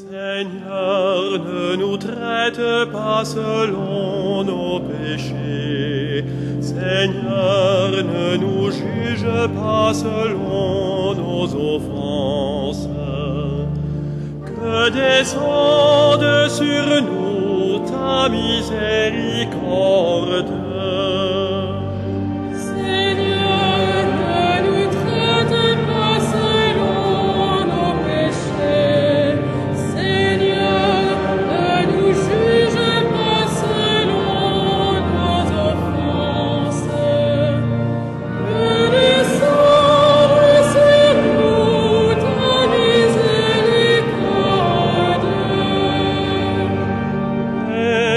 Seigneur, ne nous traite pas selon nos péchés. Seigneur, ne nous juge pas selon nos offenses. Que descende sur nous ta miséricorde.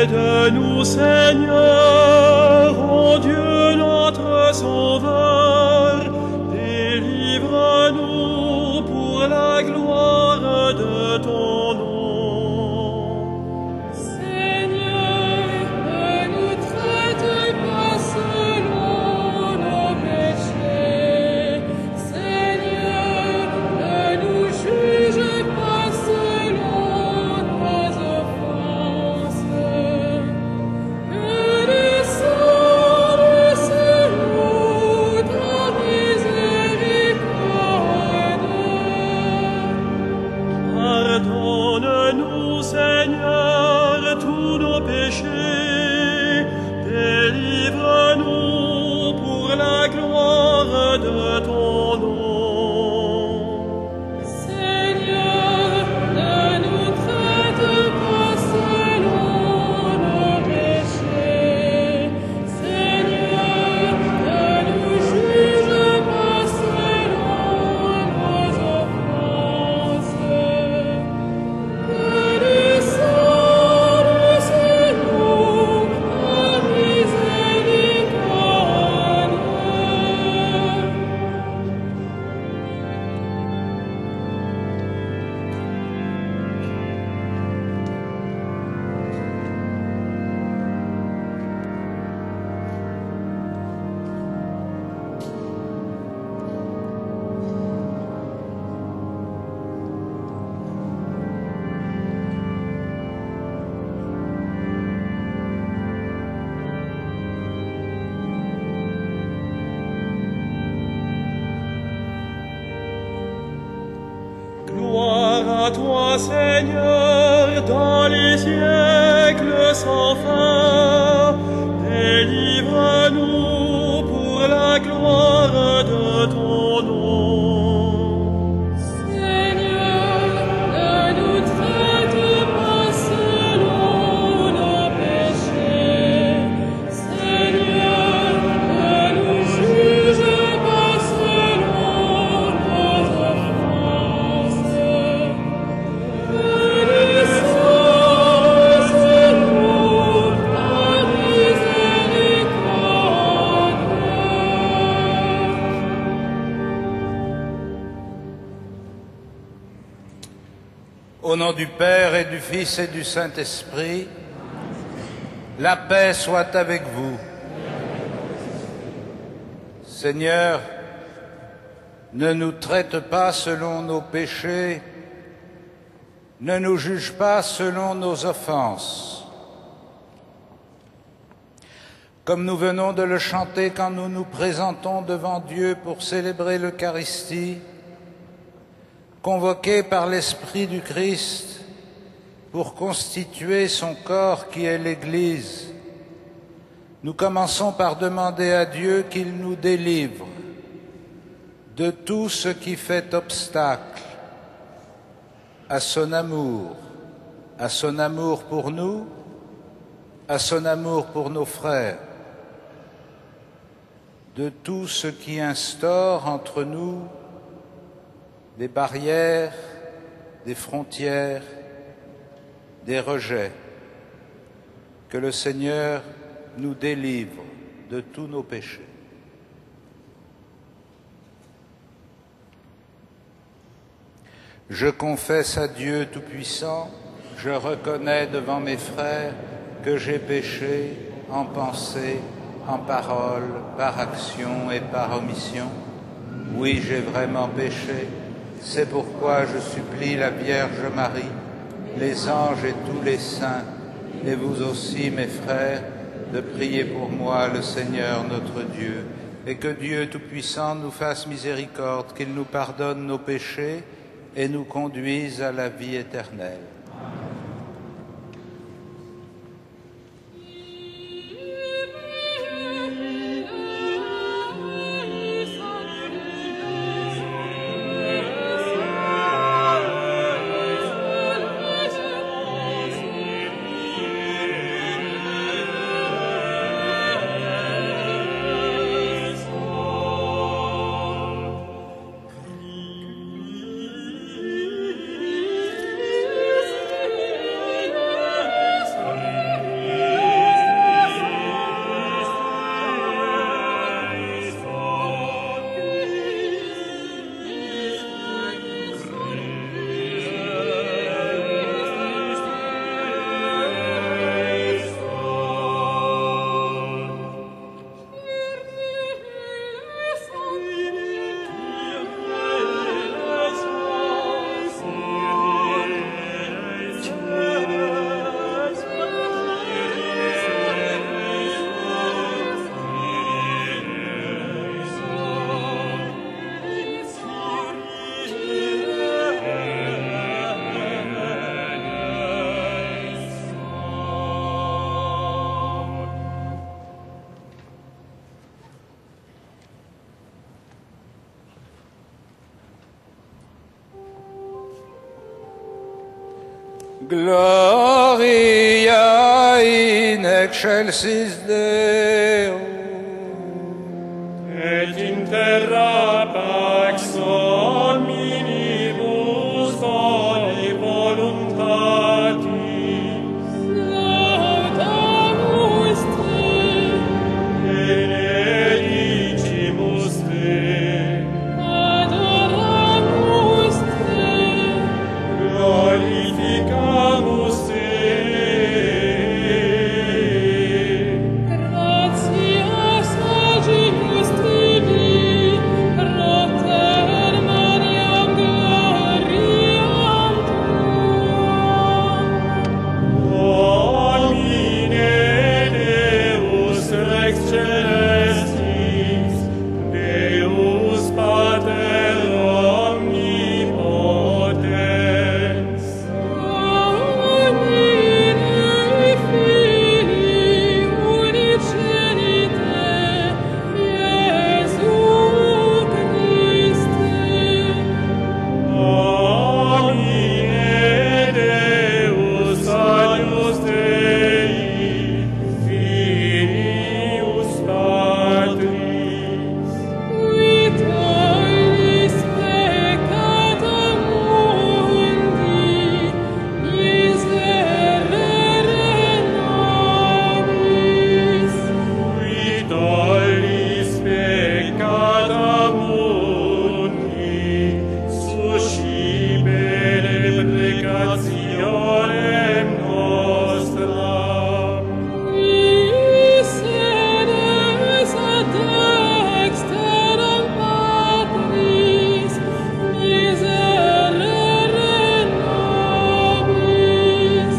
Aide-nous, Seigneur, ô Dieu notre Sauveur, délivre-nous pour la gloire de ton nom. Seigneur, ne nous traite pas selon nos péchés. Seigneur, ne nous juge pas selon nos offenses. Pardonne-nous, Seigneur, tous nos péchés, délivre-nous pour la gloire de ton nom. Seigneur, ne nous traite pas selon nos péchés. Seigneur, ne nous juge pas selon nos offenses. Descende sur nous ta miséricorde. Gloire à toi, Seigneur, dans les siècles sans fin. Délivre-nous pour la gloire de ton nom. Seigneur, ne nous traite pas selon nos péchés. Seigneur, ne nous juge pas selon nos offenses. Descende sur nous ta miséricorde. Au nom du Père et du Fils et du Saint-Esprit, la paix soit avec vous. Seigneur, ne nous traite pas selon nos péchés, ne nous juge pas selon nos offenses. Comme nous venons de le chanter quand nous nous présentons devant Dieu pour célébrer l'Eucharistie, convoqués par l'Esprit du Christ pour constituer son corps qui est l'Église, nous commençons par demander à Dieu qu'il nous délivre de tout ce qui fait obstacle à son amour pour nous, à son amour pour nos frères, de tout ce qui instaure entre nous des barrières, des frontières, des rejets. Que le Seigneur nous délivre de tous nos péchés. Je confesse à Dieu Tout-Puissant, je reconnais devant mes frères que j'ai péché en pensée, en parole, par action et par omission. Oui, j'ai vraiment péché. C'est pourquoi je supplie la Vierge Marie, les anges et tous les saints, et vous aussi, mes frères, de prier pour moi, le Seigneur notre Dieu, et que Dieu Tout-Puissant nous fasse miséricorde, qu'il nous pardonne nos péchés et nous conduise à la vie éternelle. Gloria in excelsis Deo. Et in terra pax omnibus boni voluntatis. Laudamus te, Benedicimus te. adoramus te, Glorificamus te. gratias agimus tibi, roter Mariam gloriam tuam. Domine Deus Rex Celestis, Deus Pater omnipotens. Domine Filii unicenite, Iesu Christe. Domine Deus agnus Dei, Filius Patris. Qui tollis peccata mundi, miserere nobis. Qui tollis peccata mundi, suscipere precationem nostram. Qui sedes ad dexteram Patris, miserere nobis.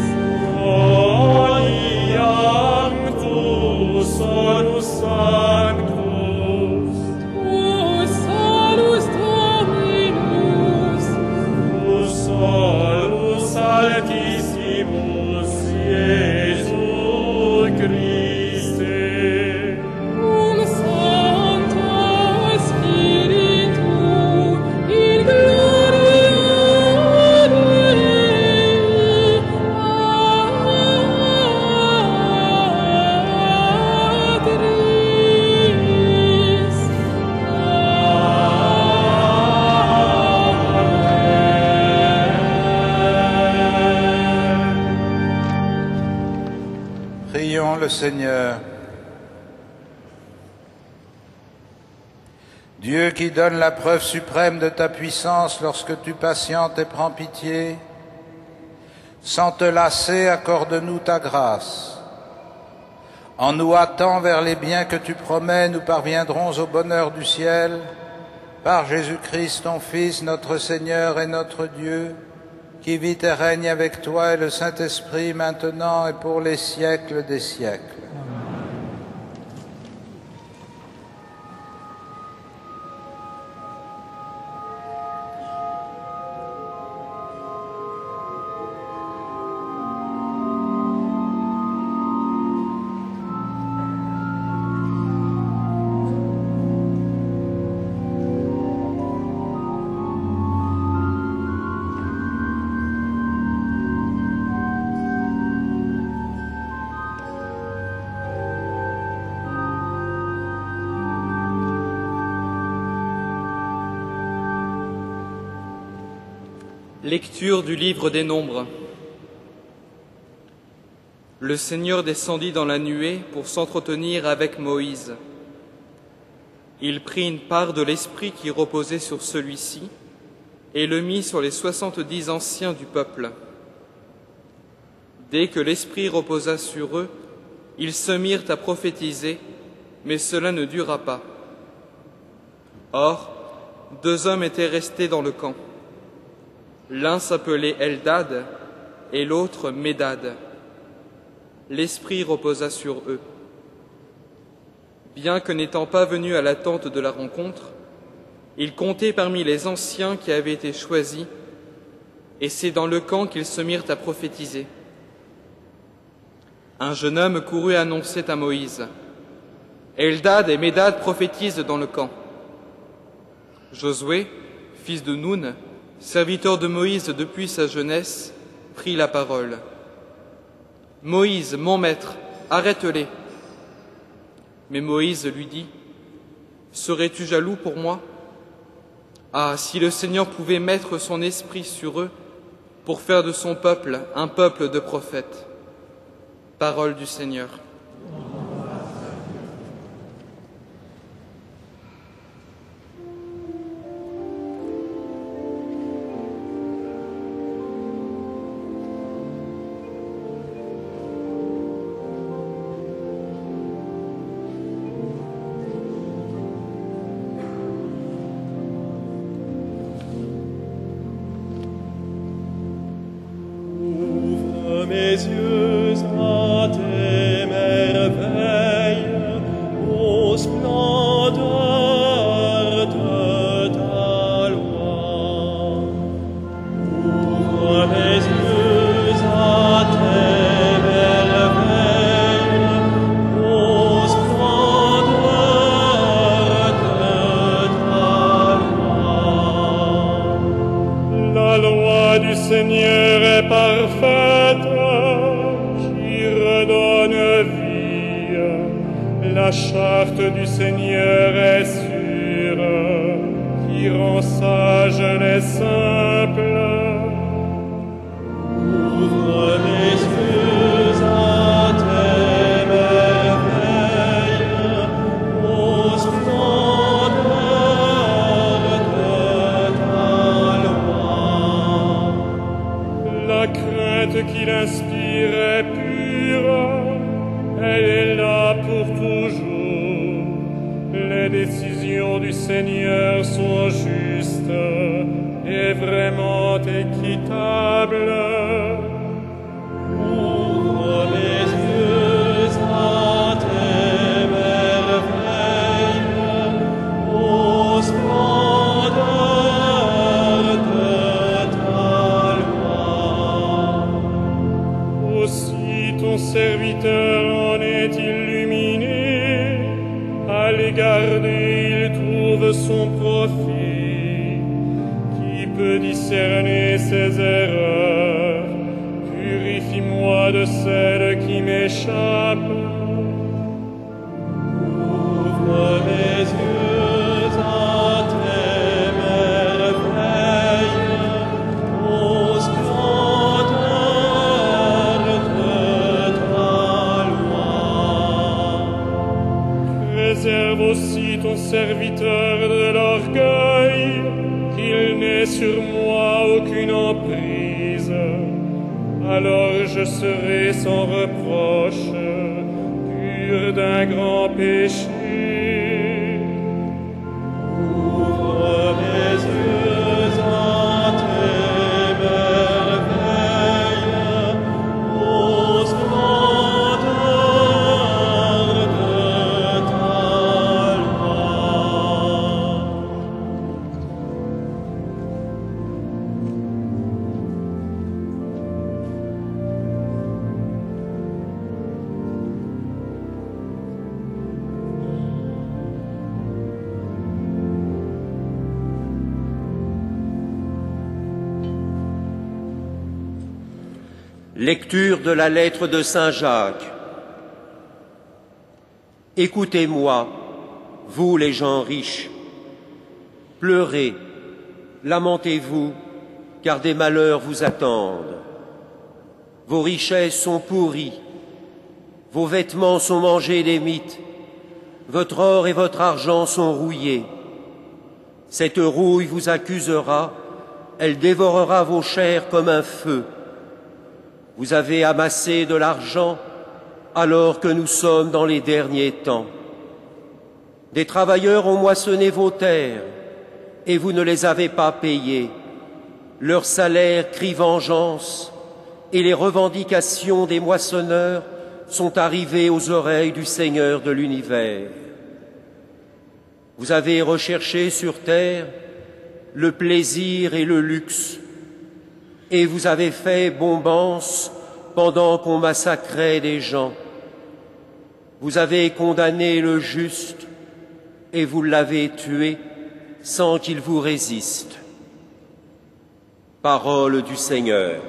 Odiam tu, solus sanctus, Tu salus Dominus, tu solus altissimus, Iesu Christe. Sancto Spiritu, in gloria Dei, Patris. Prions le Seigneur. Dieu qui donne la preuve suprême de ta puissance lorsque tu patientes et prends pitié, sans te lasser, accorde-nous ta grâce. En nous hâtant vers les biens que tu promets, nous parviendrons au bonheur du ciel, par Jésus-Christ, ton Fils, notre Seigneur et notre Dieu, qui vit et règne avec toi et le Saint-Esprit, maintenant et pour les siècles des siècles. Lecture du livre des Nombres. Le Seigneur descendit dans la nuée pour s'entretenir avec Moïse. Il prit une part de l'esprit qui reposait sur celui-ci et le mit sur les 70 anciens du peuple. Dès que l'esprit reposa sur eux, ils se mirent à prophétiser, mais cela ne dura pas. Or, 2 hommes étaient restés dans le camp. L'un s'appelait Eldad et l'autre Médad. L'esprit reposa sur eux. Bien que n'étant pas venus à l'attente de la rencontre, ils comptaient parmi les anciens qui avaient été choisis, et c'est dans le camp qu'ils se mirent à prophétiser. Un jeune homme courut annoncer à Moïse: Eldad et Médad prophétisent dans le camp. Josué, fils de Noun, serviteur de Moïse depuis sa jeunesse, prit la parole. « Moïse, mon maître, arrête-les. » Mais Moïse lui dit: « Serais-tu jaloux pour moi? Ah, si le Seigneur pouvait mettre son esprit sur eux pour faire de son peuple un peuple de prophètes. » Parole du Seigneur. Mes yeux à tes merveilles, ô splendeur de ta loi. Ouvre mes yeux à tes merveilles, ô splendeur de ta loi. La loi du Seigneur est parfaite, la charte du Seigneur est sûre, qui rend sages les simples. Ouvre les yeux à tes merveilles, ô splendeur de ta loi. La crainte qu'il inspire est pure, elle est là pour toujours. Les décisions du Seigneur sont justes et vraiment équitables. Ouvre les yeux à tes merveilles, ô splendeur de ta loi. Aussi ton serviteur en est illuminé, à l'égarder il trouve son profit. Qui peut discerner ses erreurs? Purifie-moi de celles qui m'échappent. Ouvre mes yeux à tes merveilles, ô splendeur de ta loi. Préserve aussi ton serviteur de l'orgueil, qu'il n'ait sur moi aucune emprise. Alors je serai sans reproche, pur d'un grand péché. Ouvre mes yeux à tes merveilles, Lecture de la lettre de Saint Jacques. Écoutez-moi, vous les gens riches. Pleurez, lamentez-vous, car des malheurs vous attendent. Vos richesses sont pourries, vos vêtements sont mangés des mites, votre or et votre argent sont rouillés. Cette rouille vous accusera, elle dévorera vos chairs comme un feu. Vous avez amassé de l'argent alors que nous sommes dans les derniers temps. Des travailleurs ont moissonné vos terres et vous ne les avez pas payés. Leur salaire crie vengeance et les revendications des moissonneurs sont arrivées aux oreilles du Seigneur de l'univers. Vous avez recherché sur terre le plaisir et le luxe, et vous avez fait bombance pendant qu'on massacrait des gens. Vous avez condamné le juste et vous l'avez tué sans qu'il vous résiste. Parole du Seigneur.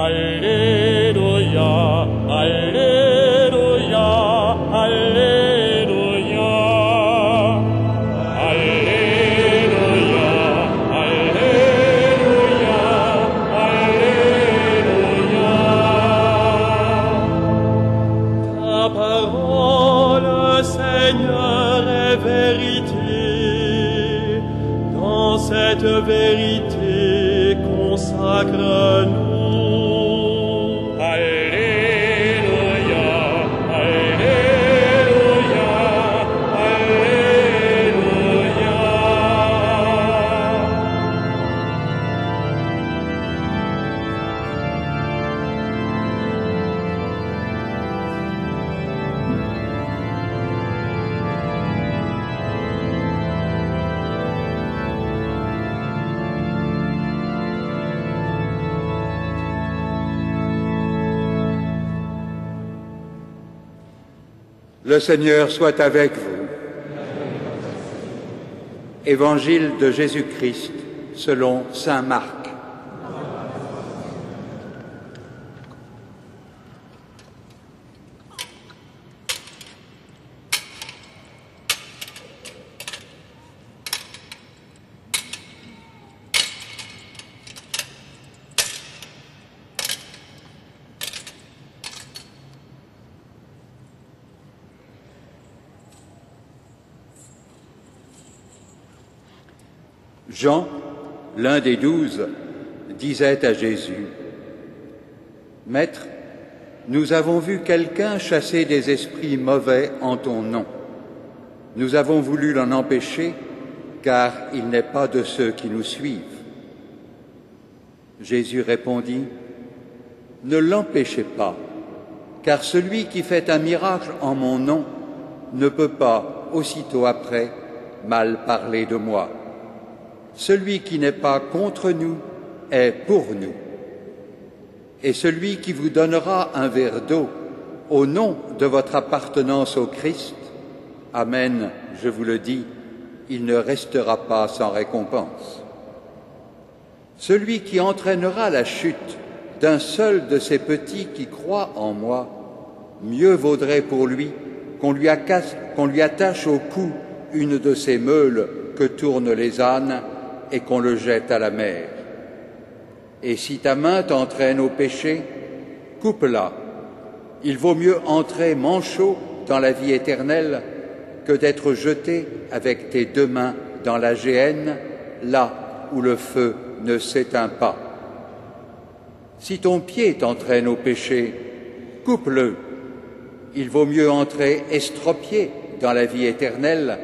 Alleluia, Alleluia, Alleluia. Alleluia, Alleluia, Alleluia. Ta parole, Seigneur, est vérité. Dans cette vérité, consacre-nous. Le Seigneur soit avec vous. Évangile de Jésus-Christ selon saint Marc. Jean, l'un des 12, disait à Jésus: « Maître, nous avons vu quelqu'un chasser des esprits mauvais en ton nom. Nous avons voulu l'en empêcher, car il n'est pas de ceux qui nous suivent. » Jésus répondit: « Ne l'empêchez pas, car celui qui fait un miracle en mon nom ne peut pas, aussitôt après, mal parler de moi. Celui qui n'est pas contre nous est pour nous. Et celui qui vous donnera un verre d'eau au nom de votre appartenance au Christ, amen, je vous le dis, il ne restera pas sans récompense. Celui qui entraînera la chute d'un seul de ces petits qui croient en moi, mieux vaudrait pour lui qu'on lui attache au cou une de ces meules que tournent les ânes et qu'on le jette à la mer. Et si ta main t'entraîne au péché, coupe-la. Il vaut mieux entrer manchot dans la vie éternelle que d'être jeté avec tes deux mains dans la géhenne, là où le feu ne s'éteint pas. Si ton pied t'entraîne au péché, coupe-le. Il vaut mieux entrer estropié dans la vie éternelle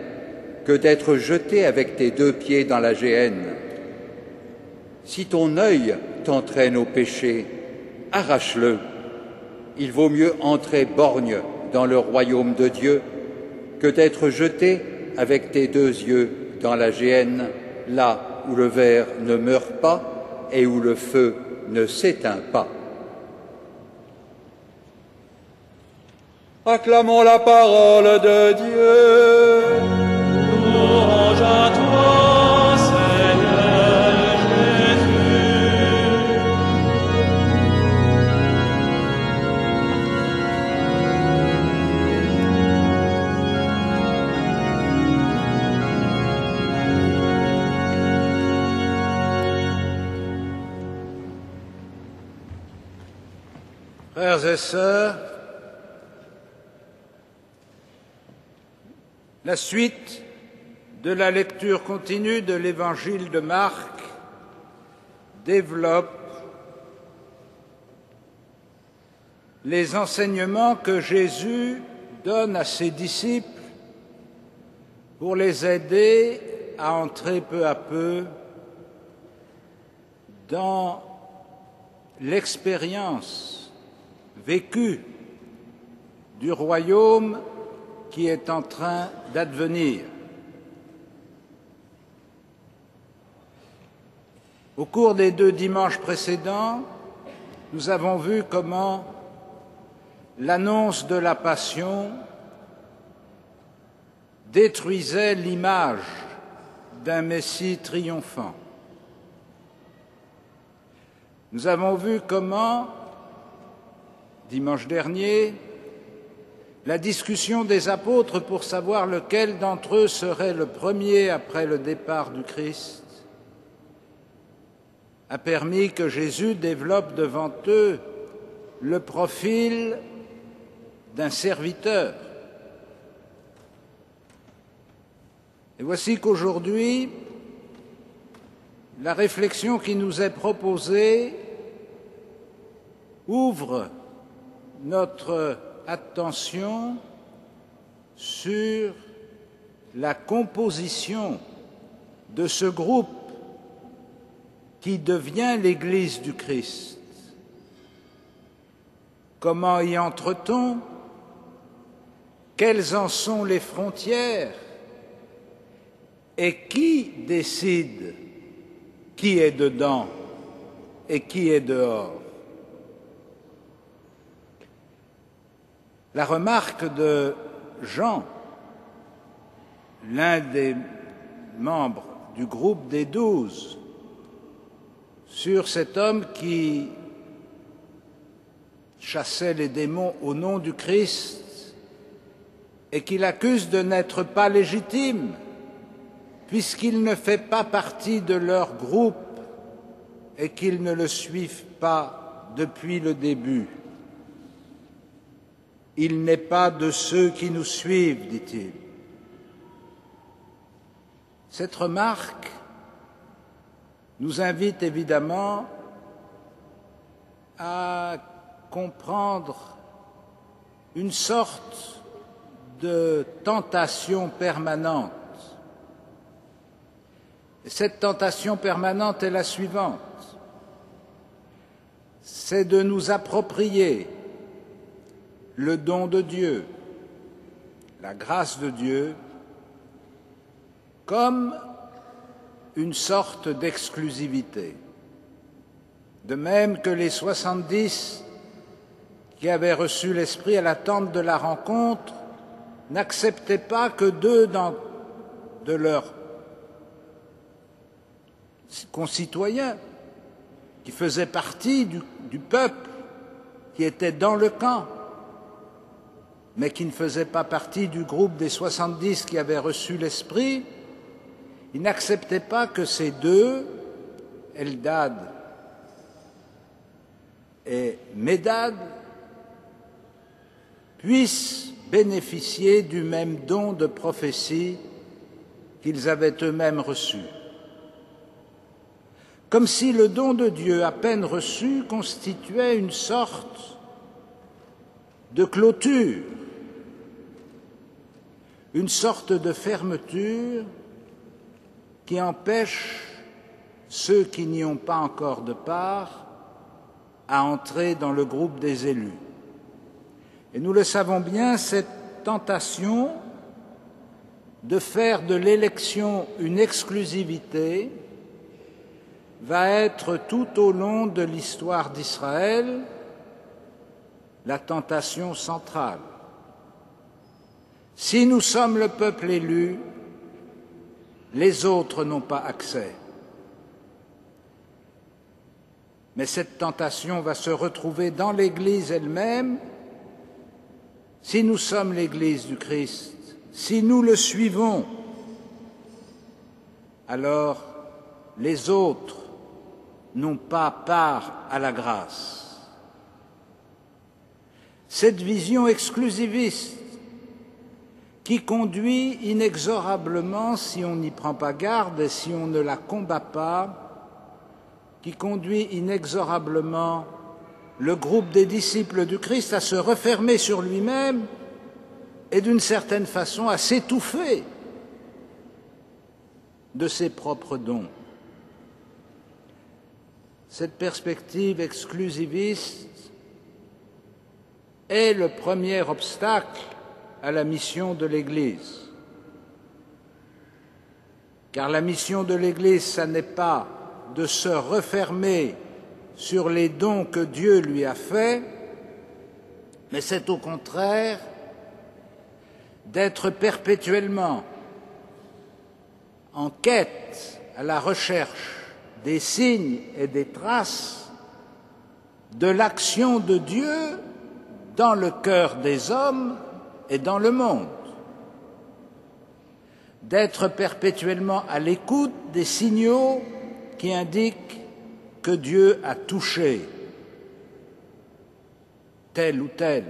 que d'être jeté avec tes 2 pieds dans la géhenne. Si ton œil t'entraîne au péché, arrache-le. Il vaut mieux entrer borgne dans le royaume de Dieu que d'être jeté avec tes 2 yeux dans la géhenne, là où le ver ne meurt pas et où le feu ne s'éteint pas. Acclamons la parole de Dieu. Louange à toi, Seigneur Jésus. Frères et sœurs, la suite de la lecture continue de l'Évangile de Marc développe les enseignements que Jésus donne à ses disciples pour les aider à entrer peu à peu dans l'expérience vécue du royaume qui est en train d'advenir. Au cours des 2 dimanches précédents, nous avons vu comment l'annonce de la Passion détruisait l'image d'un Messie triomphant. Nous avons vu comment, dimanche dernier, la discussion des apôtres pour savoir lequel d'entre eux serait le premier après le départ du Christ a permis que Jésus développe devant eux le profil d'un serviteur. Et voici qu'aujourd'hui, la réflexion qui nous est proposée ouvre notre attention sur la composition de ce groupe qui devient l'Église du Christ. Comment y entre-t-on? Quelles en sont les frontières? Et qui décide qui est dedans et qui est dehors? La remarque de Jean, l'un des membres du groupe des 12, sur cet homme qui chassait les démons au nom du Christ et qu'il accuse de n'être pas légitime puisqu'il ne fait pas partie de leur groupe et qu'ils ne le suivent pas depuis le début. Il n'est pas de ceux qui nous suivent, dit-il. Cette remarque nous invite évidemment à comprendre une sorte de tentation permanente. Et cette tentation permanente est la suivante. C'est de nous approprier le don de Dieu, la grâce de Dieu, comme une sorte d'exclusivité. De même que les 70 qui avaient reçu l'Esprit à l'attente de la rencontre n'acceptaient pas que 2 de leurs concitoyens qui faisaient partie du peuple, qui étaient dans le camp, mais qui ne faisaient pas partie du groupe des 70 qui avaient reçu l'Esprit, ils n'acceptaient pas que ces 2, Eldad et Médad, puissent bénéficier du même don de prophétie qu'ils avaient eux-mêmes reçu. Comme si le don de Dieu à peine reçu constituait une sorte de clôture, une sorte de fermeture qui empêche ceux qui n'y ont pas encore de part à entrer dans le groupe des élus. Et nous le savons bien, cette tentation de faire de l'élection une exclusivité va être tout au long de l'histoire d'Israël la tentation centrale. Si nous sommes le peuple élu, les autres n'ont pas accès. Mais cette tentation va se retrouver dans l'Église elle-même. Si nous sommes l'Église du Christ, si nous le suivons, alors les autres n'ont pas part à la grâce. Cette vision exclusiviste qui conduit inexorablement, si on n'y prend pas garde et si on ne la combat pas, qui conduit inexorablement le groupe des disciples du Christ à se refermer sur lui-même et d'une certaine façon à s'étouffer de ses propres dons. Cette perspective exclusiviste est le premier obstacle à la mission de l'Église. Car la mission de l'Église, ce n'est pas de se refermer sur les dons que Dieu lui a faits, mais c'est au contraire d'être perpétuellement en quête, à la recherche des signes et des traces de l'action de Dieu dans le cœur des hommes et dans le monde, d'être perpétuellement à l'écoute des signaux qui indiquent que Dieu a touché tel ou tel,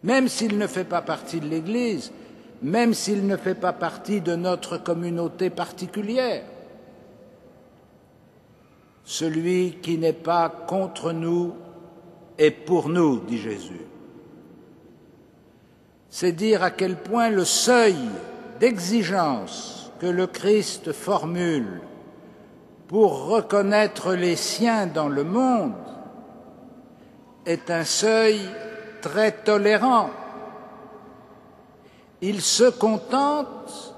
même s'il ne fait pas partie de l'Église, même s'il ne fait pas partie de notre communauté particulière. Celui qui n'est pas contre nous est pour nous, dit Jésus. C'est dire à quel point le seuil d'exigence que le Christ formule pour reconnaître les siens dans le monde est un seuil très tolérant. Il se contente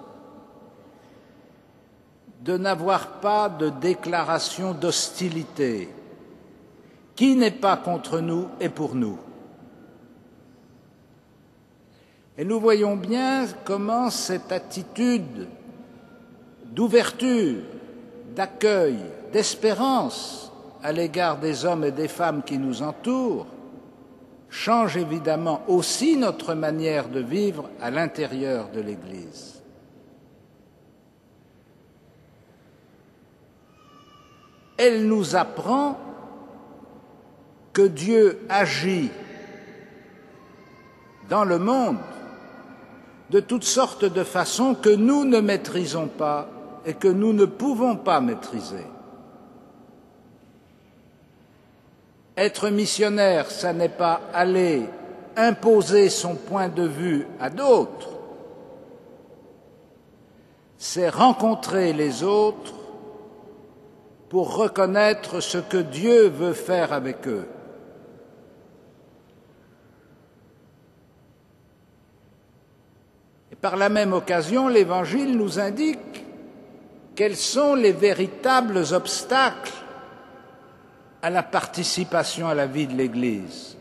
de n'avoir pas de déclaration d'hostilité. Qui n'est pas contre nous est pour nous. Et nous voyons bien comment cette attitude d'ouverture, d'accueil, d'espérance à l'égard des hommes et des femmes qui nous entourent change évidemment aussi notre manière de vivre à l'intérieur de l'Église. Elle nous apprend que Dieu agit dans le monde de toutes sortes de façons que nous ne maîtrisons pas et que nous ne pouvons pas maîtriser. Être missionnaire, ça n'est pas aller imposer son point de vue à d'autres, c'est rencontrer les autres pour reconnaître ce que Dieu veut faire avec eux. Et par la même occasion, l'Évangile nous indique quels sont les véritables obstacles à la participation à la vie de l'Église.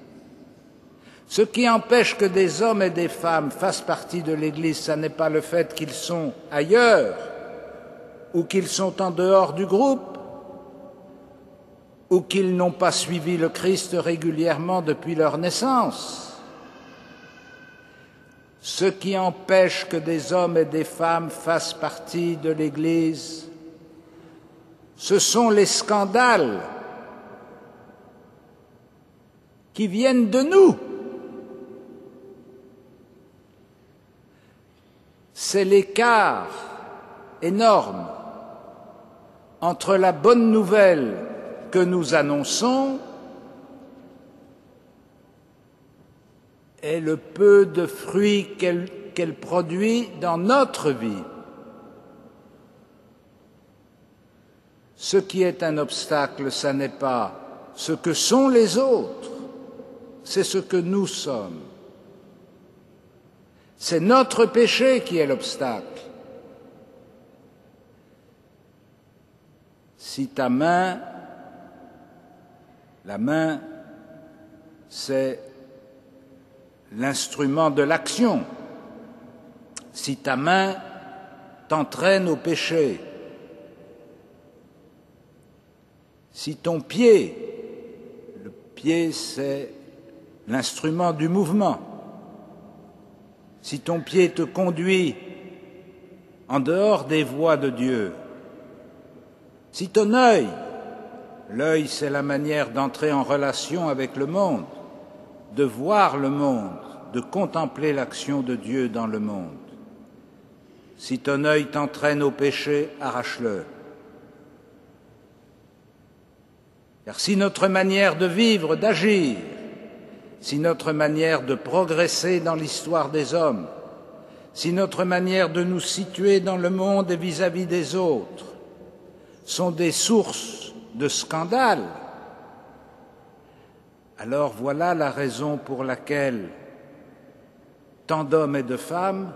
Ce qui empêche que des hommes et des femmes fassent partie de l'Église, ce n'est pas le fait qu'ils sont ailleurs ou qu'ils sont en dehors du groupe ou qu'ils n'ont pas suivi le Christ régulièrement depuis leur naissance. Ce qui empêche que des hommes et des femmes fassent partie de l'Église, ce sont les scandales qui viennent de nous. C'est l'écart énorme entre la bonne nouvelle que nous annonçons est le peu de fruits qu'elle produit dans notre vie. Ce qui est un obstacle, ce n'est pas ce que sont les autres, c'est ce que nous sommes. C'est notre péché qui est l'obstacle. Si ta main, la main, c'est l'instrument de l'action. Si ta main t'entraîne au péché, si ton pied, le pied c'est l'instrument du mouvement, si ton pied te conduit en dehors des voies de Dieu, si ton œil, l'œil c'est la manière d'entrer en relation avec le monde, de voir le monde, de contempler l'action de Dieu dans le monde. Si ton œil t'entraîne au péché, arrache-le. Car si notre manière de vivre, d'agir, si notre manière de progresser dans l'histoire des hommes, si notre manière de nous situer dans le monde et vis-à-vis des autres sont des sources de scandale, alors voilà la raison pour laquelle tant d'hommes et de femmes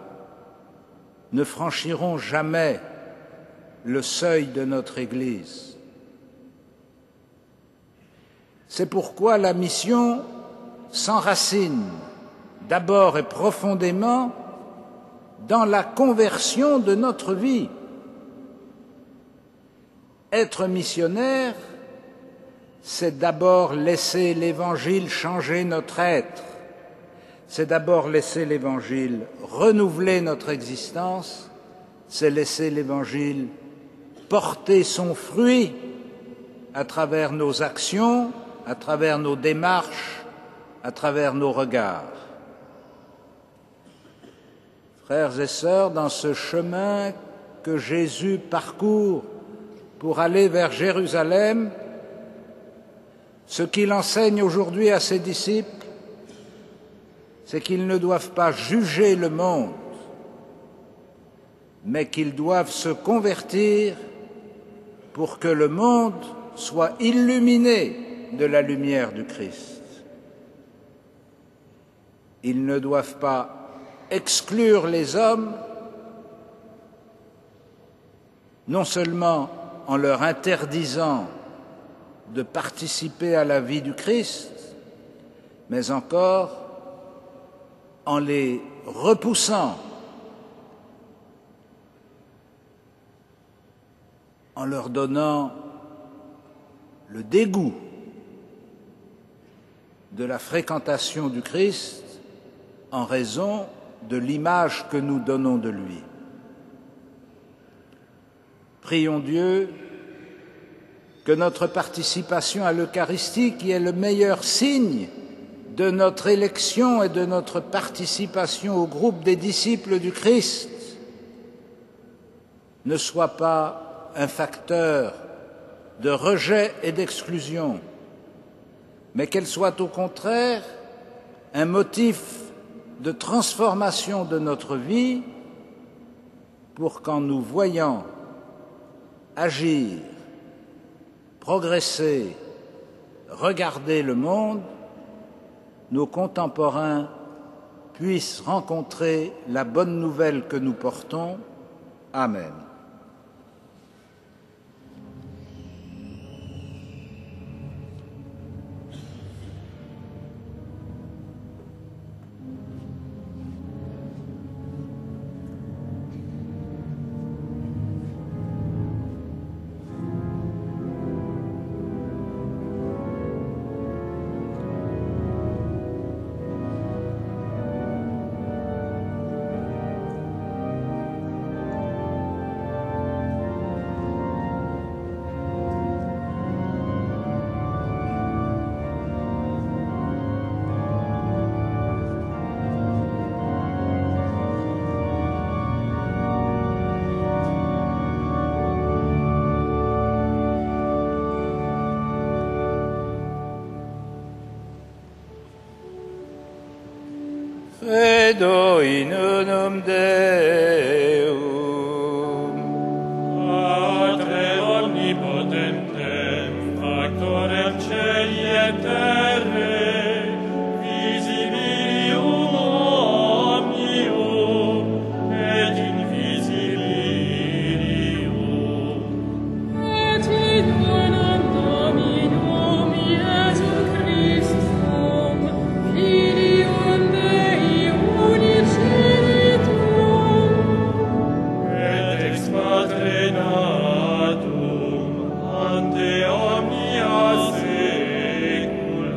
ne franchiront jamais le seuil de notre Église. C'est pourquoi la mission s'enracine d'abord et profondément dans la conversion de notre vie. Être missionnaire, c'est d'abord laisser l'Évangile changer notre être. C'est d'abord laisser l'Évangile renouveler notre existence. C'est laisser l'Évangile porter son fruit à travers nos actions, à travers nos démarches, à travers nos regards. Frères et sœurs, dans ce chemin que Jésus parcourt pour aller vers Jérusalem, ce qu'il enseigne aujourd'hui à ses disciples, c'est qu'ils ne doivent pas juger le monde, mais qu'ils doivent se convertir pour que le monde soit illuminé de la lumière du Christ. Ils ne doivent pas exclure les hommes, non seulement en leur interdisant de participer à la vie du Christ, mais encore en les repoussant, en leur donnant le dégoût de la fréquentation du Christ en raison de l'image que nous donnons de lui. Prions Dieu que notre participation à l'Eucharistie, qui est le meilleur signe de notre élection et de notre participation au groupe des disciples du Christ, ne soit pas un facteur de rejet et d'exclusion, mais qu'elle soit au contraire un motif de transformation de notre vie pour qu'en nous voyant agir, progresser, regarder le monde, nos contemporains puissent rencontrer la bonne nouvelle que nous portons. Amen. Credo in unum Deum, Patrem omnipotentem, factorem celi et terrae, visibilium omnium et invisibilium. Et in unum Dominum Iesum Christum, Filium Dei uniceritum, Et ex Patre natum ante omnia saecula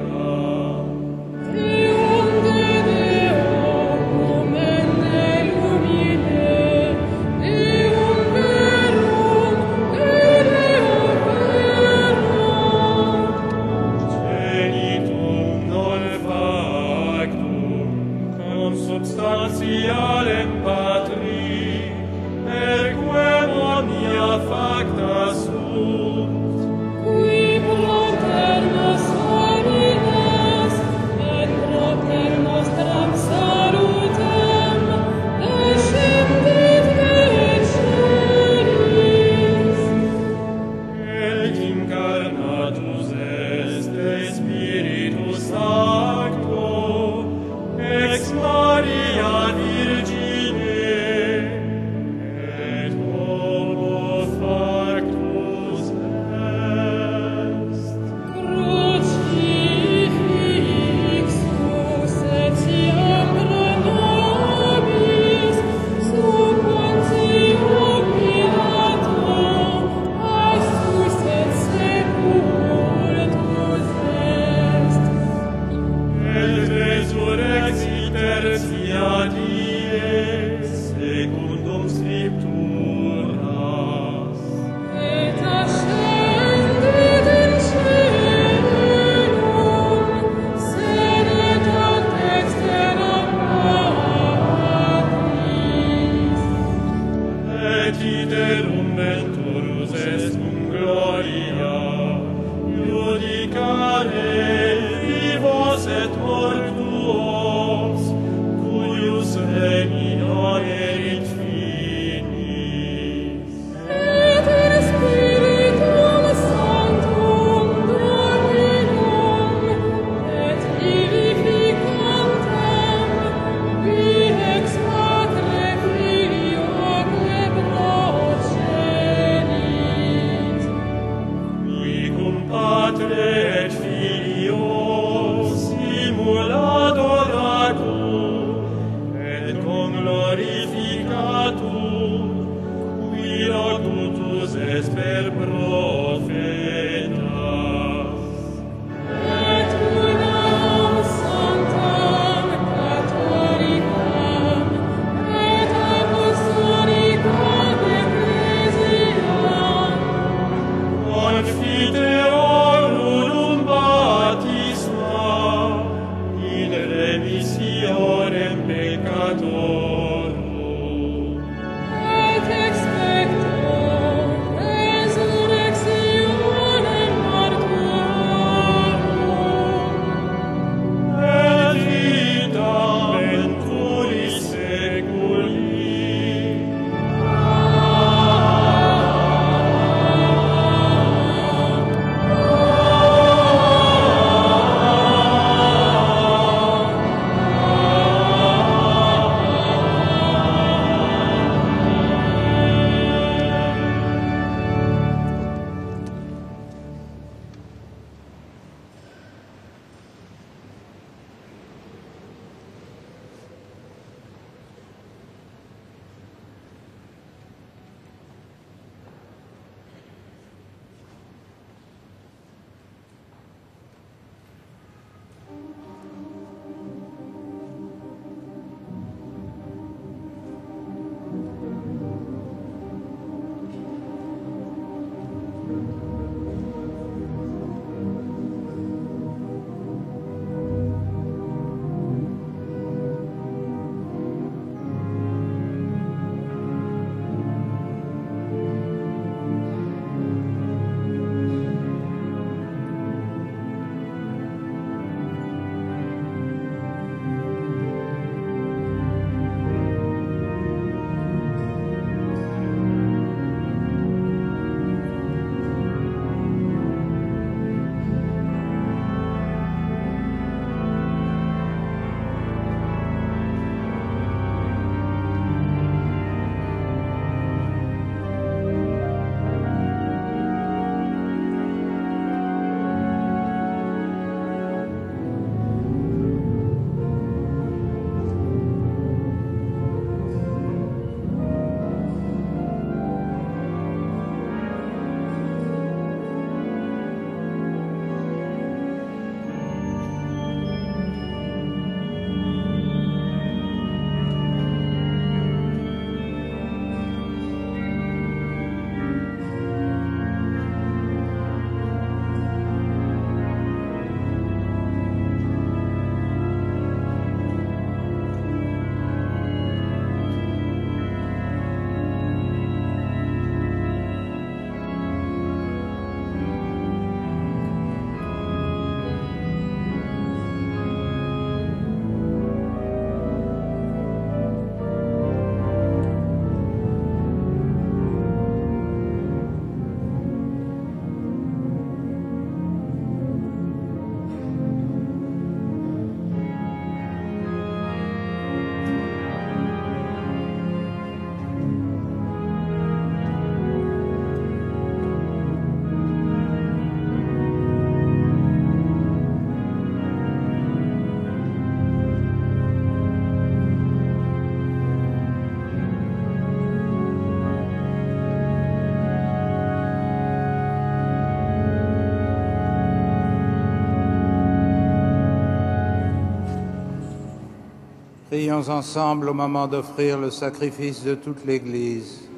Prions ensemble au moment d'offrir le sacrifice de toute l'Église.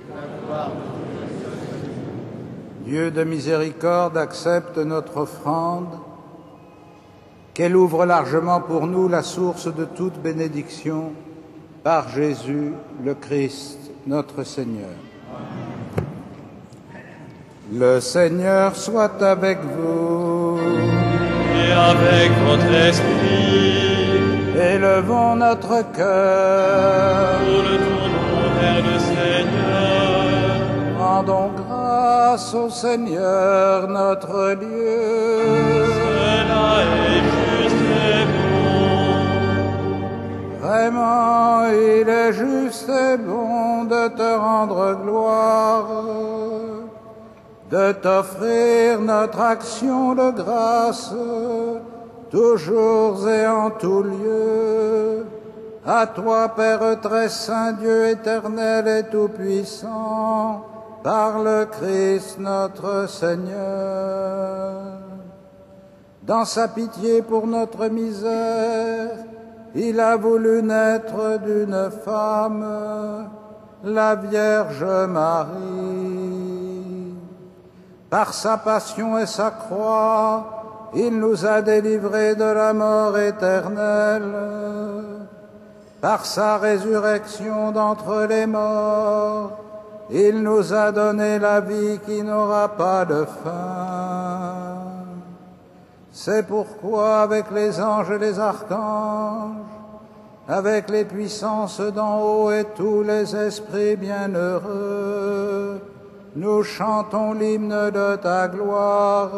Dieu de miséricorde, accepte notre offrande, qu'elle ouvre largement pour nous la source de toute bénédiction, par Jésus le Christ, notre Seigneur. Le Seigneur soit avec vous. Et avec votre esprit. Élevons notre cœur. Nous le tournons vers le Seigneur. Rendons grâce au Seigneur notre Dieu. Cela est juste et bon. Vraiment, il est juste et bon de te rendre gloire, de t'offrir notre action de grâce, toujours et en tout lieu. À toi, Père très saint, Dieu éternel et tout-puissant, par le Christ notre Seigneur. Dans sa pitié pour notre misère, il a voulu naître d'une femme, la Vierge Marie. Par sa passion et sa croix, il nous a délivrés de la mort éternelle. Par sa résurrection d'entre les morts, il nous a donné la vie qui n'aura pas de fin. C'est pourquoi, avec les anges et les archanges, avec les puissances d'en haut et tous les esprits bienheureux, nous chantons l'hymne de ta gloire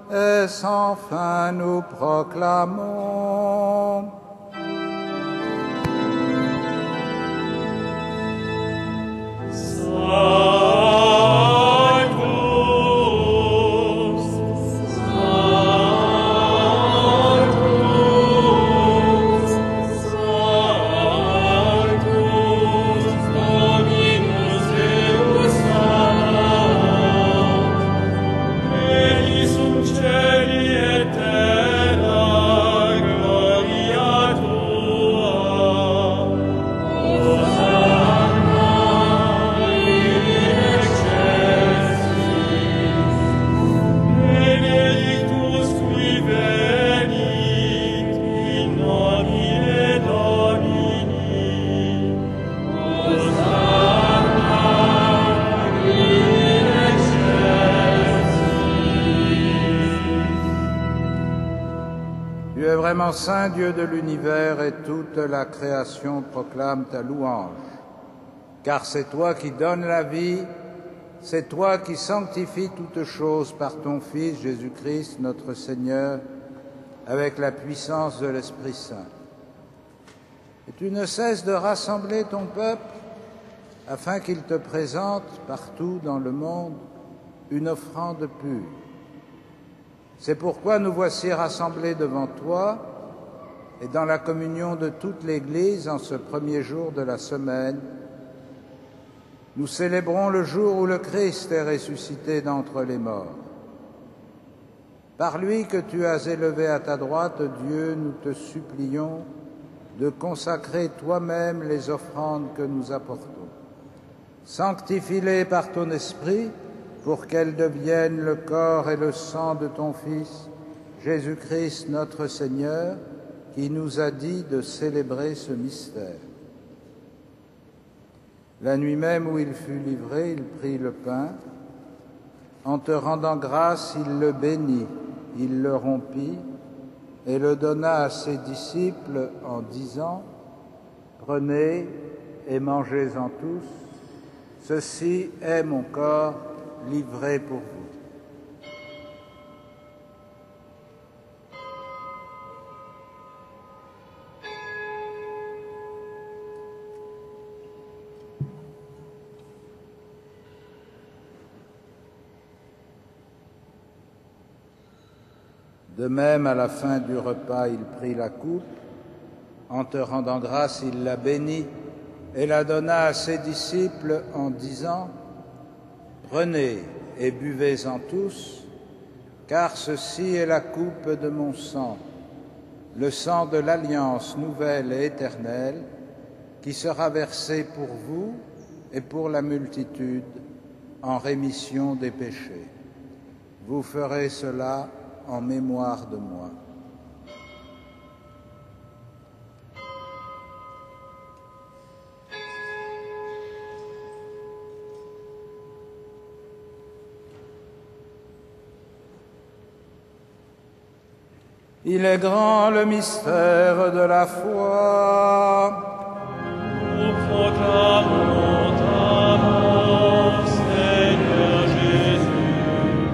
et sans fin nous proclamons. Saint Dieu de l'univers, et toute la création proclame ta louange. Car c'est toi qui donnes la vie, c'est toi qui sanctifies toutes choses par ton Fils Jésus-Christ, notre Seigneur, avec la puissance de l'Esprit Saint. Et tu ne cesses de rassembler ton peuple afin qu'il te présente partout dans le monde une offrande pure. C'est pourquoi nous voici rassemblés devant toi et dans la communion de toute l'Église en ce premier jour de la semaine. Nous célébrons le jour où le Christ est ressuscité d'entre les morts. Par lui que tu as élevé à ta droite, Dieu, nous te supplions de consacrer toi-même les offrandes que nous apportons. Sanctifie-les par ton esprit pour qu'elles deviennent le corps et le sang de ton Fils, Jésus-Christ notre Seigneur, qui nous a dit de célébrer ce mystère. La nuit même où il fut livré, il prit le pain. En te rendant grâce, il le bénit, il le rompit et le donna à ses disciples en disant : « Prenez et mangez-en tous, ceci est mon corps livré pour vous. » De même, à la fin du repas, il prit la coupe. En te rendant grâce, il la bénit et la donna à ses disciples en disant : « Prenez et buvez-en tous, car ceci est la coupe de mon sang, le sang de l'alliance nouvelle et éternelle qui sera versé pour vous et pour la multitude en rémission des péchés. Vous ferez cela en mémoire de moi. Il est grand le mystère de la foi. Nous proclamons ta mort, Seigneur Jésus.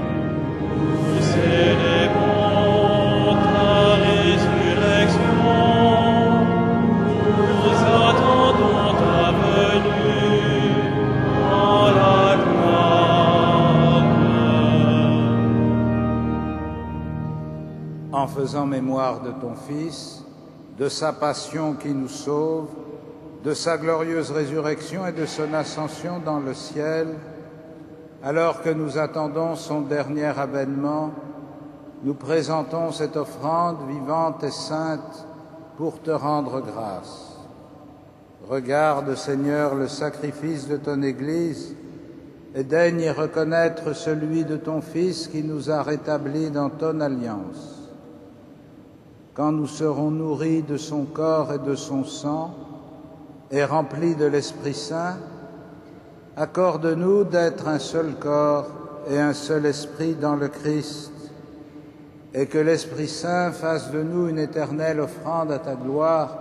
Nous célébrons ta résurrection. Nous attendons ta venue dans la gloire. En faisant mémoire de ton Fils, de sa passion qui nous sauve, de sa glorieuse résurrection et de son ascension dans le ciel, alors que nous attendons son dernier avènement, nous présentons cette offrande vivante et sainte pour te rendre grâce. Regarde, Seigneur, le sacrifice de ton Église et daigne y reconnaître celui de ton Fils qui nous a rétablis dans ton alliance. Quand nous serons nourris de son corps et de son sang et remplis de l'Esprit Saint, accorde-nous d'être un seul corps et un seul esprit dans le Christ, et que l'Esprit Saint fasse de nous une éternelle offrande à ta gloire,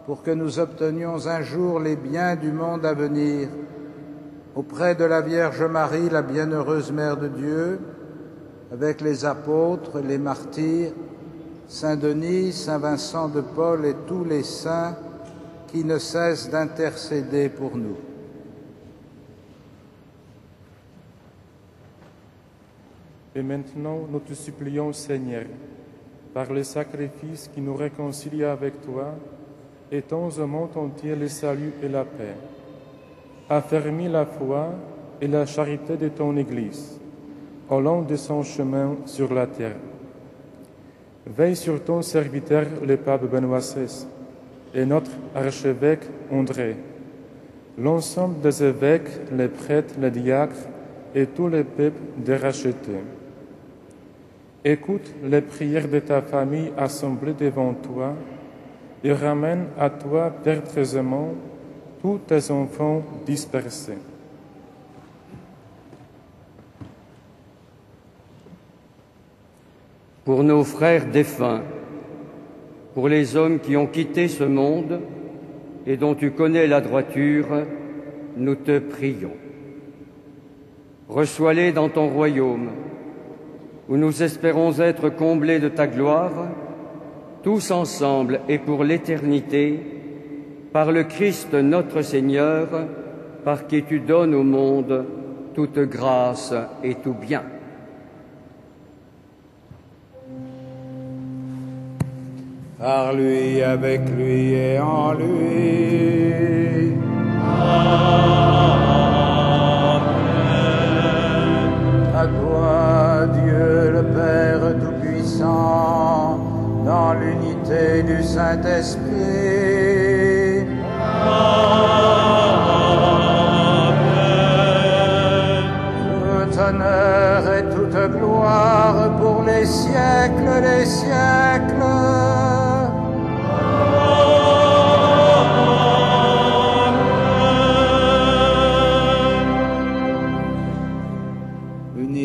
pour que nous obtenions un jour les biens du monde à venir, auprès de la Vierge Marie, la bienheureuse Mère de Dieu, avec les apôtres, les martyrs, Saint Denis, Saint Vincent de Paul et tous les saints qui ne cessent d'intercéder pour nous. Et maintenant, nous te supplions, Seigneur, par le sacrifice qui nous réconcilie avec toi, étends au monde entier le salut et la paix. Affermis la foi et la charité de ton Église, au long de son chemin sur la terre. Veille sur ton serviteur, le pape Benoît XVI, et notre archevêque André, l'ensemble des évêques, les prêtres, les diacres et tout le peuple des rachetés. Écoute les prières de ta famille assemblée devant toi et ramène à toi perpétuellement tous tes enfants dispersés. Pour nos frères défunts, pour les hommes qui ont quitté ce monde et dont tu connais la droiture, nous te prions. Reçois-les dans ton royaume, où nous espérons être comblés de ta gloire, tous ensemble et pour l'éternité, par le Christ notre Seigneur, par qui tu donnes au monde toute grâce et tout bien. Par lui, avec lui et en lui. Amen. À toi, Dieu le Père Tout-Puissant, dans l'unité du Saint-Esprit. Amen. Tout honneur et toute gloire pour les siècles des siècles.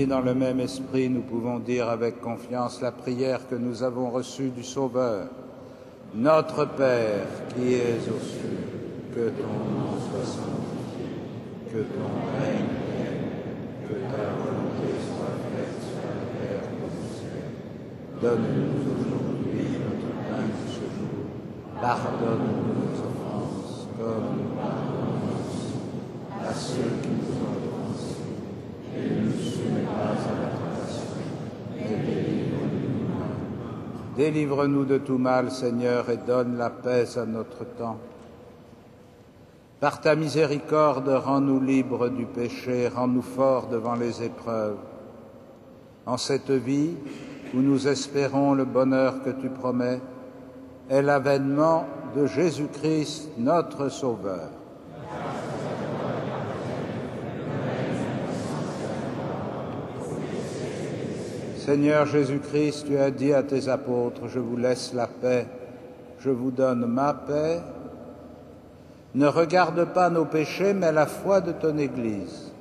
Dans le même esprit, nous pouvons dire avec confiance la prière que nous avons reçue du Sauveur. Notre Père qui es aux cieux, que ton nom soit sanctifié, que ton règne vienne, que ta volonté soit faite sur la terre comme au ciel. Donne-nous aujourd'hui notre pain de ce jour. Pardonne-nous nos offenses, comme nous pardonnons aussi à ceux qui nous ont offensés. Et ne nous soumets pas à la tentation, mais délivre-nous du mal. Délivre-nous de tout mal, Seigneur, et donne la paix à notre temps. Par ta miséricorde, rends-nous libres du péché, rends-nous forts devant les épreuves. En cette vie, où nous espérons le bonheur que tu promets, est l'avènement de Jésus-Christ, notre Sauveur. Seigneur Jésus-Christ, tu as dit à tes apôtres, je vous laisse la paix, je vous donne ma paix. Ne regarde pas nos péchés, mais la foi de ton Église.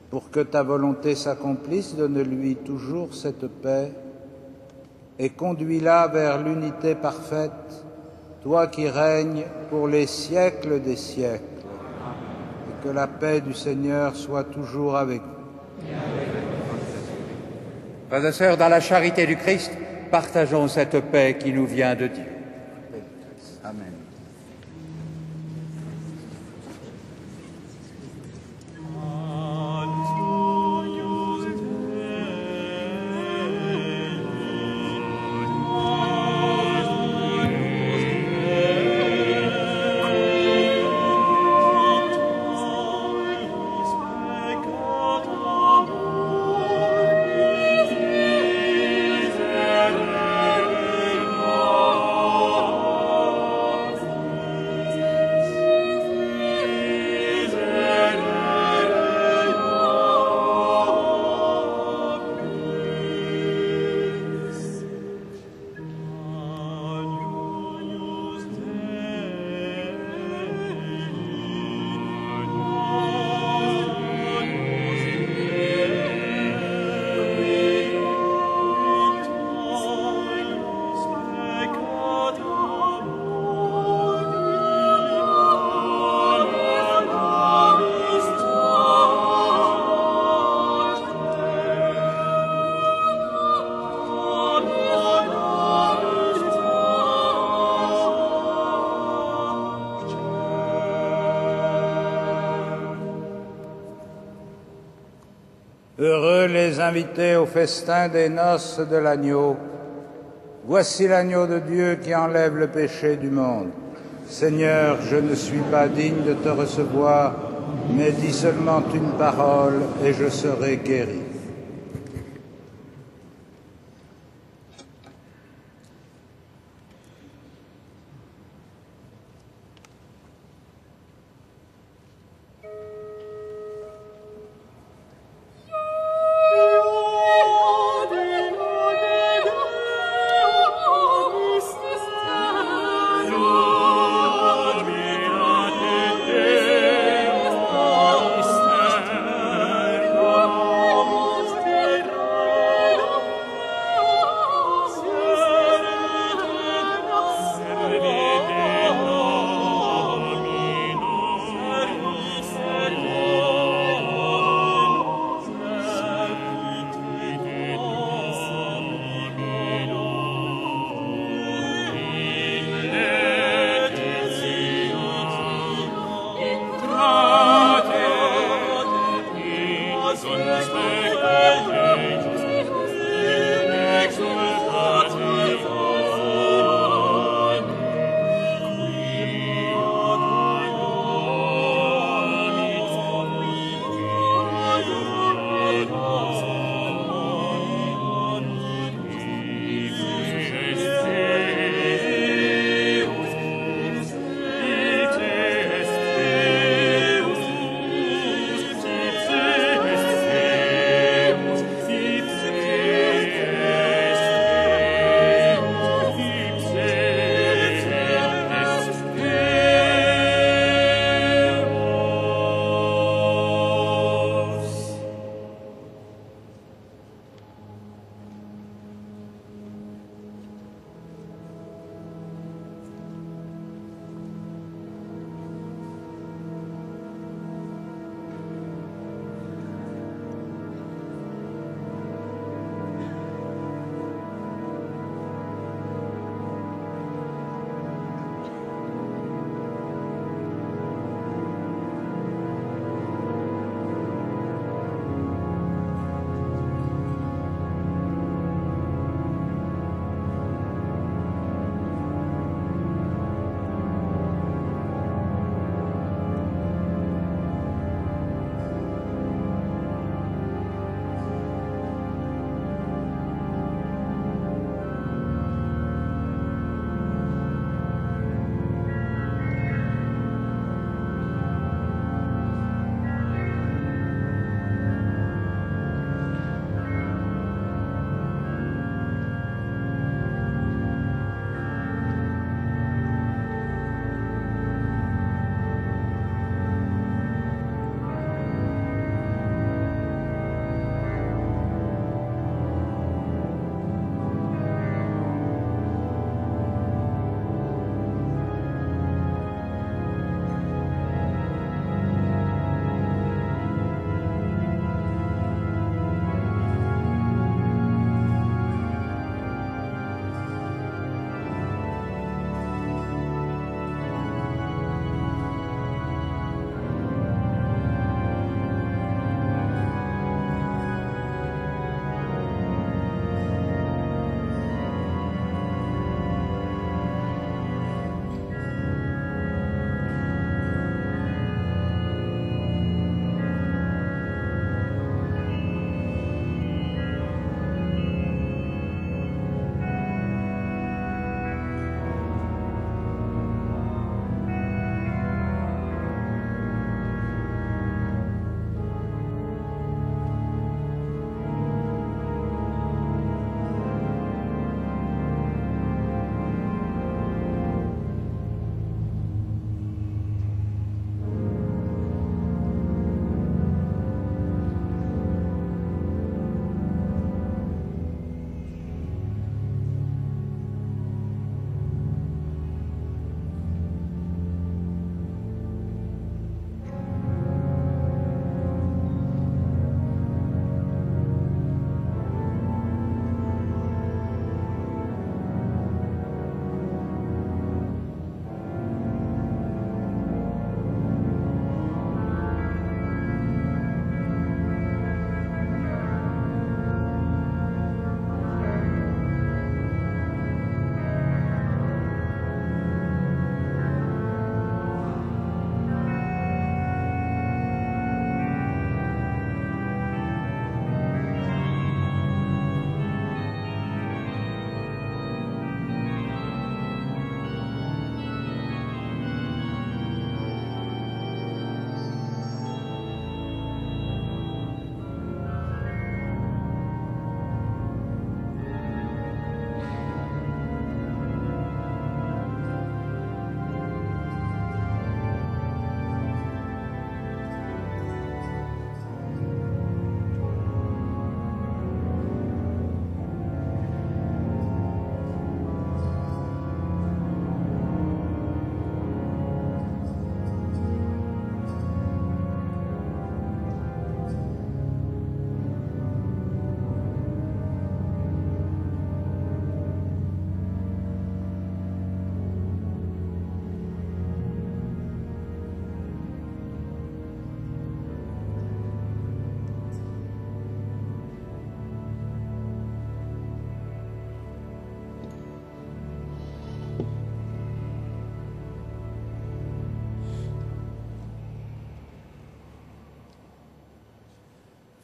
Pour que ta volonté s'accomplisse, donne-lui toujours cette paix et conduis-la vers l'unité parfaite, toi qui règnes pour les siècles des siècles. Et que la paix du Seigneur soit toujours avec vous. Frères et sœurs, dans la charité du Christ, partageons cette paix qui nous vient de Dieu. Amen. Heureux les invités au festin des noces de l'agneau. Voici l'agneau de Dieu qui enlève le péché du monde. Seigneur, je ne suis pas digne de te recevoir, mais dis seulement une parole et je serai guéri. Oh,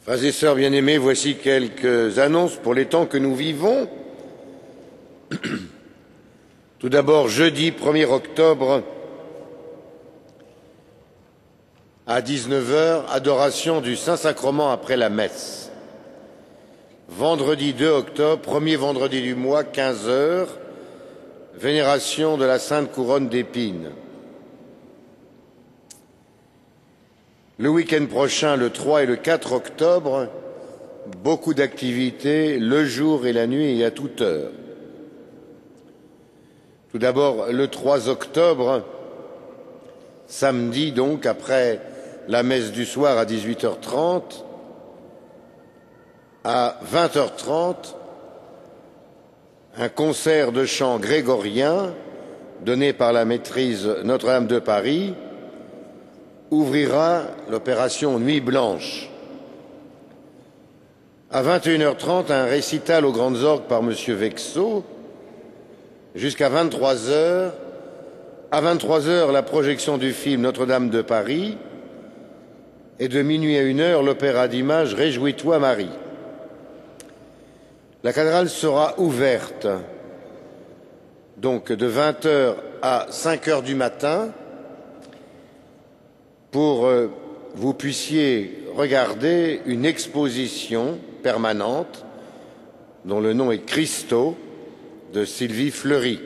Frères et sœurs bien-aimés, voici quelques annonces pour les temps que nous vivons. Tout d'abord, jeudi 1er octobre, à 19h, adoration du Saint-Sacrement après la messe. Vendredi 2 octobre, premier vendredi du mois, 15h, vénération de la Sainte Couronne d'Épines. Le week-end prochain, le 3 et le 4 octobre, beaucoup d'activités le jour et la nuit et à toute heure. Tout d'abord, le 3 octobre, samedi donc, après la messe du soir à 18h30, à 20h30, un concert de chant grégorien donné par la maîtrise Notre-Dame de Paris ouvrira l'opération Nuit Blanche. À 21h30, un récital aux Grandes Orgues par M. Vexot, jusqu'à 23h. À 23h, la projection du film Notre-Dame de Paris, et de minuit à 1h, l'opéra d'images Réjouis-toi Marie. La cathédrale sera ouverte donc de 20h à 5h du matin pour vous puissiez regarder une exposition permanente dont le nom est Christo de Sylvie Fleury,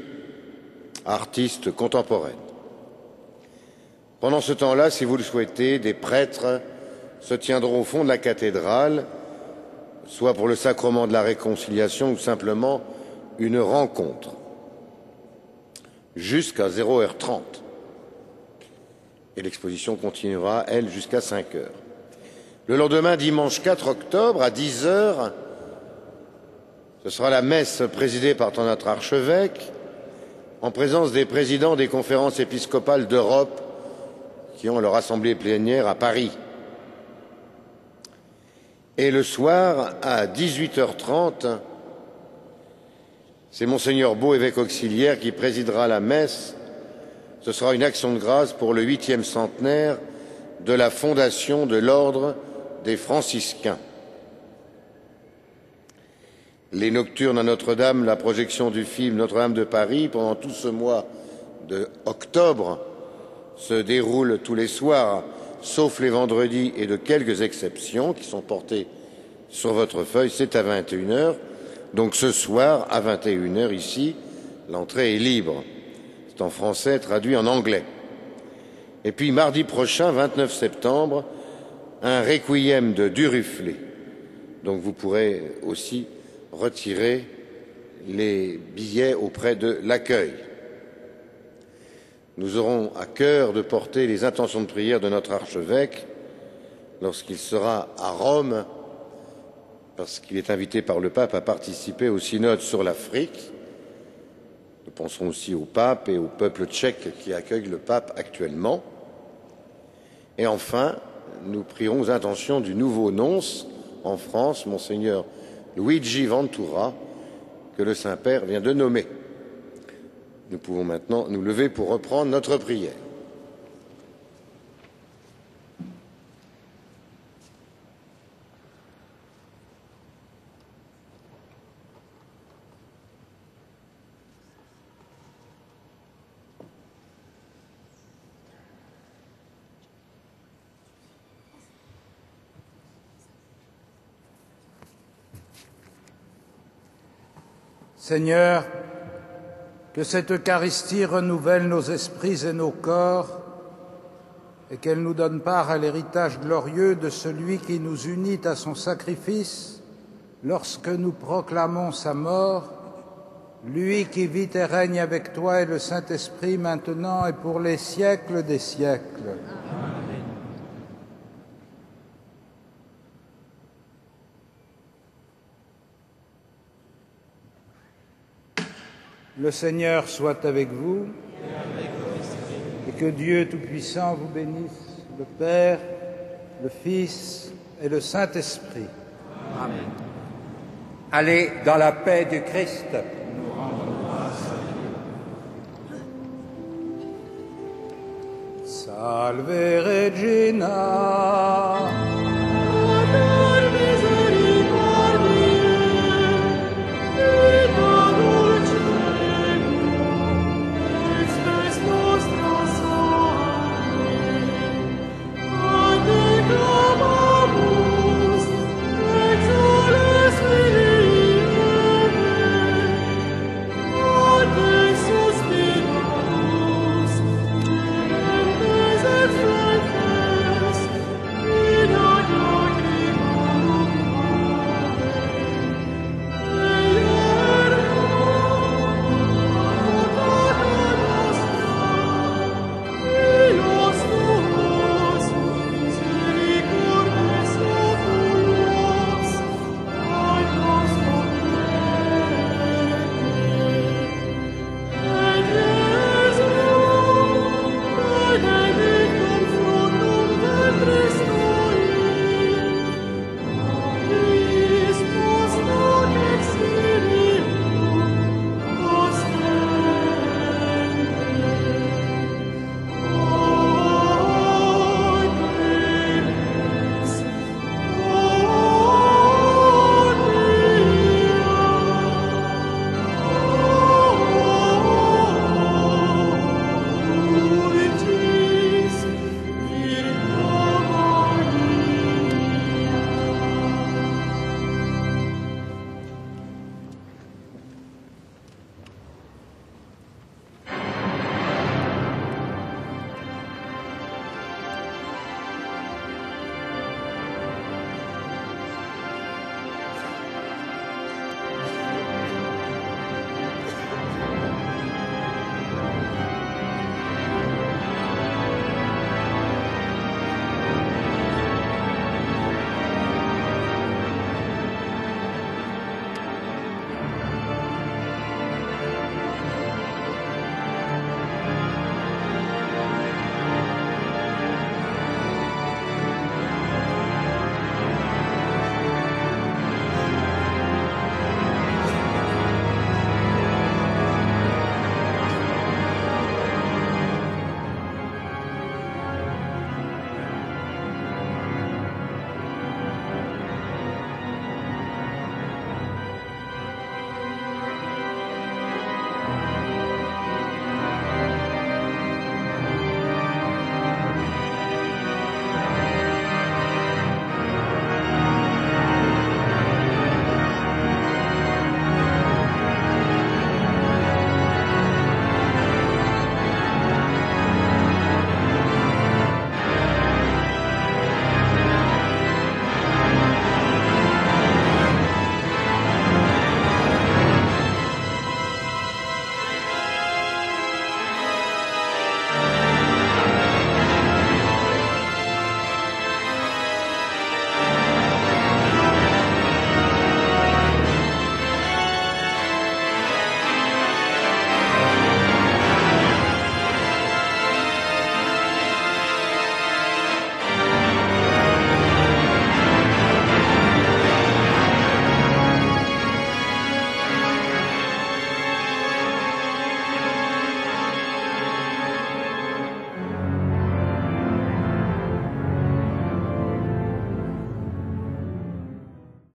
artiste contemporaine. Pendant ce temps-là, si vous le souhaitez, des prêtres se tiendront au fond de la cathédrale, soit pour le sacrement de la réconciliation ou simplement une rencontre, jusqu'à 0h30. Et l'exposition continuera, elle, jusqu'à 5h. Le lendemain, dimanche 4 octobre, à 10h, ce sera la messe présidée par notre archevêque, en présence des présidents des conférences épiscopales d'Europe qui ont leur assemblée plénière à Paris. Et le soir, à 18h30, c'est Monseigneur Beau, évêque auxiliaire, qui présidera la messe. Ce sera une action de grâce pour le 8e centenaire de la fondation de l'ordre des franciscains. Les nocturnes à Notre-Dame, la projection du film Notre-Dame de Paris, pendant tout ce mois d'octobre, se déroulent tous les soirs, sauf les vendredis et de quelques exceptions qui sont portées sur votre feuille, c'est à 21h. Donc ce soir, à 21h, ici, l'entrée est libre. C'est en français traduit en anglais. Et puis mardi prochain, 29 septembre, un requiem de Duruflé. Donc vous pourrez aussi retirer les billets auprès de l'accueil. Nous aurons à cœur de porter les intentions de prière de notre archevêque lorsqu'il sera à Rome, parce qu'il est invité par le pape à participer au synode sur l'Afrique. Nous pensons aussi au pape et au peuple tchèque qui accueille le pape actuellement. Et enfin, nous prierons aux intentions du nouveau nonce en France, Monseigneur Luigi Ventura, que le Saint-Père vient de nommer. Nous pouvons maintenant nous lever pour reprendre notre prière. Seigneur, que cette Eucharistie renouvelle nos esprits et nos corps et qu'elle nous donne part à l'héritage glorieux de celui qui nous unit à son sacrifice lorsque nous proclamons sa mort, lui qui vit et règne avec toi et le Saint-Esprit maintenant et pour les siècles des siècles. Amen. Le Seigneur soit avec vous et que Dieu Tout-Puissant vous bénisse, le Père, le Fils et le Saint-Esprit. Amen. Allez dans la paix du Christ. Nous rendons grâce à Dieu. Salve Regina.